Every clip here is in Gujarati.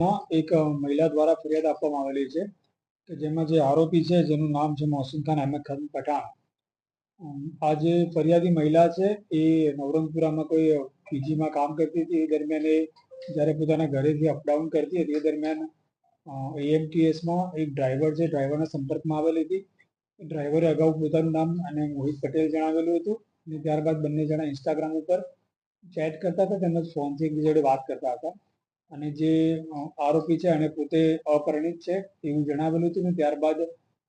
એક મહિલા દ્વારા ફરિયાદ આપવામાં આવેલી છે કે જેમાં જે આરોપી છે જેનું નામ છે મોહસિન ખાન અહેમદ ખાન પઠાણ. આ જે ફરિયાદી મહિલા છે એ નવરંગપુરામાં કોઈ પીજીમાં કામ કરતી હતી. એ દરમિયાન એ જ્યારે પોતાના ઘરેથી અપડાઉન કરતી હતી એ દરમિયાન એએમટીએસમાં એક ડ્રાઈવર છે ડ્રાઈવરના સંપર્કમાં આવેલી હતી. ડ્રાઈવરે અગાઉ પોતાનું નામ અને મોહિત પટેલ જણાવેલું હતું અને ત્યારબાદ બંને જણા ઇન્સ્ટાગ્રામ ઉપર ચેટ કરતા હતા તેમજ ફોનથી એકબીજા જોડે વાત કરતા હતા. અને જે આરોપી છે અને પોતે અપરિણિત છે એવું જણાવેલું હતું ને ત્યારબાદ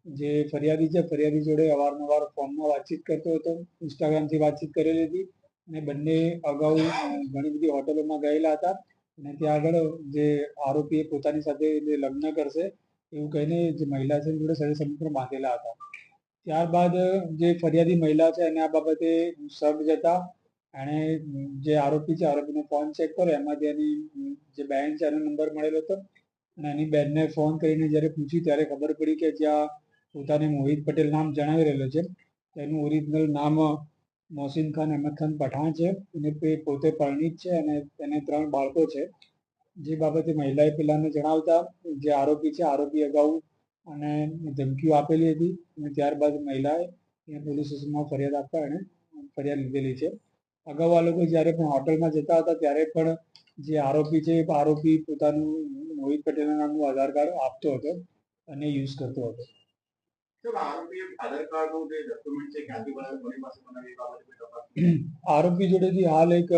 જે ફરિયાદી જોડે અવારનવાર ફોનમાં વાતચીત કરતો હતો, ઇન્સ્ટાગ્રામથી વાતચીત કરેલી હતી અને બંને અગાઉ ઘણી બધી હોટલોમાં ગયેલા હતા અને ત્યાં આગળ જે આરોપીએ પોતાની સાથે જે લગ્ન કરશે એવું કહીને જે મહિલા છે જોડે શરીર સંબંધ બાંધેલા હતા. ત્યારબાદ જે ફરિયાદી મહિલા છે એને આ બાબતે શક જતા એણે જે આરોપી છે આરોપીનો ફોન ચેક કર્યો, એમાંથી એની જે બહેન છે એનો નંબર મળેલો હતો અને એની બહેનને ફોન કરીને જ્યારે પૂછ્યું ત્યારે ખબર પડી કે જ્યાં પોતાને મોહિત પટેલ નામ જણાવી રહેલો છે તેનું ઓરિજિનલ નામ મોહસિન ખાન અહેમદ ખાન પઠાણ છે અને તે પોતે પરિણીત છે અને તેને 3 બાળકો છે. જે બાબતે મહિલાએ પેલાને જણાવતા જે આરોપી અગાઉ અને ધમકીઓ આપેલી હતી અને ત્યારબાદ મહિલાએ પોલીસ સ્ટેશનમાં ફરિયાદ આપતા એણે ફરિયાદ લીધેલી છે. અગાઉ આ લોકો જ્યારે પણ હોટલમાં જતા હતા ત્યારે પણ જે આરોપી છે આરોપી પોતાનું મોહિત પટેલના નામનું આધાર કાર્ડ આપતો હતો અને યુઝ કરતો હતો. આરોપી જોડેથી હાલ એક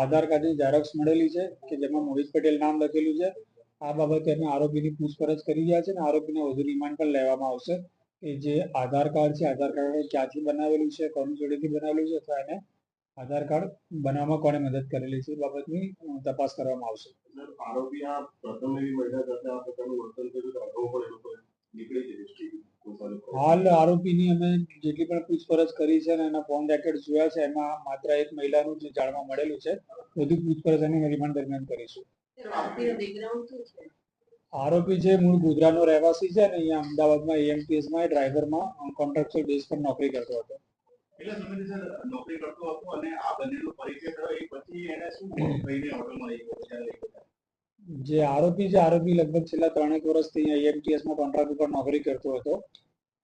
આધાર કાર્ડની ઝેરોક્સ મળેલી છે કે જેમાં મોહિત પટેલ નામ લખેલું છે. આ બાબતે અમે આરોપીની પૂછપરછ કરી રહ્યા છે અને આરોપીને વધુ રિમાન્ડ પણ લેવામાં આવશે કે જે આધાર કાર્ડ છે આધાર કાર્ડ ક્યાંથી બનાવેલું છે, કોની જોડેથી બનાવેલું છે અથવા એને આધાર કાર્ડ બનાવવામાં કોણે મદદ કરેલી છે એ બાબતની તપાસ કરવામાં આવશે. આરોપી આ પ્રથમ એવી મહિલા સાથે આ પ્રકારનું વર્તન કર્યું અગાઉ પણ એ લોકોએ નીકળી જતી. હાલ આરોપીની અમે જેટલી પણ પૂછપરછ કરી છે અને એના ફોન રેકોર્ડ જોયા છે એમાં માત્ર એક મહિલાનું જે જાણવા મળેલું છે. વધુ પૂછપરછ અને રિમાન્ડ દરમિયાન કરીશું. આરોપી છે મૂળ ગોધરાનો રહેવાસી છે અને અહીંયા અમદાવાદમાં એએમટીએસમાં ડ્રાઈવરમાં કોન્ટ્રાક્ચ્યુઅલ બેઝ પર નોકરી કરતો હતો. કેટલા સમયથી સર નોકરી કરતો હતો અને આ બંનેનો પરિચય થયો એ પછી એને શું કહીને હોટલમાં લઈ ગયો? જે આરોપી છે આરોપી લગભગ છેલ્લા 3 વર્ષથી એએમટીએસમાં કોન્ટ્રાક્ટ ઉપર નોકરી કરતો હતો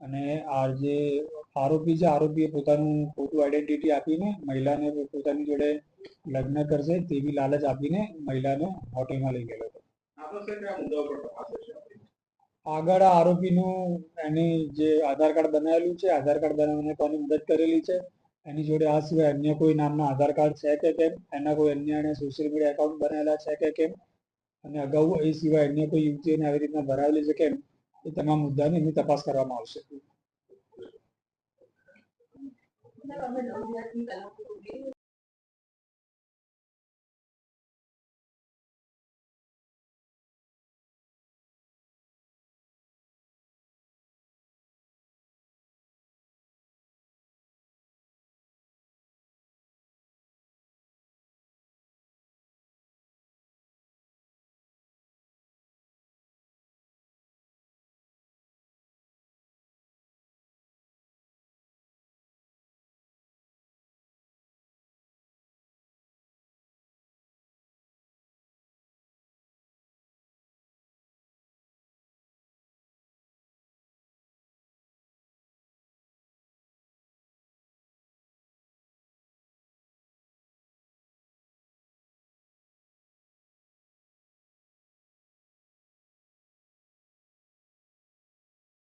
અને આ જે આરોપી છે આરોપીએ પોતાનું ખોટું આઈડેન્ટિટી આપીને મહિલાને પોતાની જોડે લગ્ન કરશે તેવી લાલચ આપીને મહિલાને હોટલમાં લઈ ગયેલો હતો. આગળ આરોપીનું એની જે આધાર કાર્ડ બનાવેલું છે આધાર કાર્ડ બનાવવાને કોની મદદ કરેલી છે, એની જોડે આ સિવાય અન્ય કોઈ નામના આધાર કાર્ડ છે કે કેમ, એના કોઈ અન્ય એને સોશિયલ મીડિયા એકાઉન્ટ બનાવેલા છે કે કેમ અને અગાઉ એ સિવાય અન્ય કોઈ યુવતીઓને આવી રીતના ભરાવેલી છે કેમ એ તમામ મુદ્દાની એની તપાસ કરવામાં આવશે.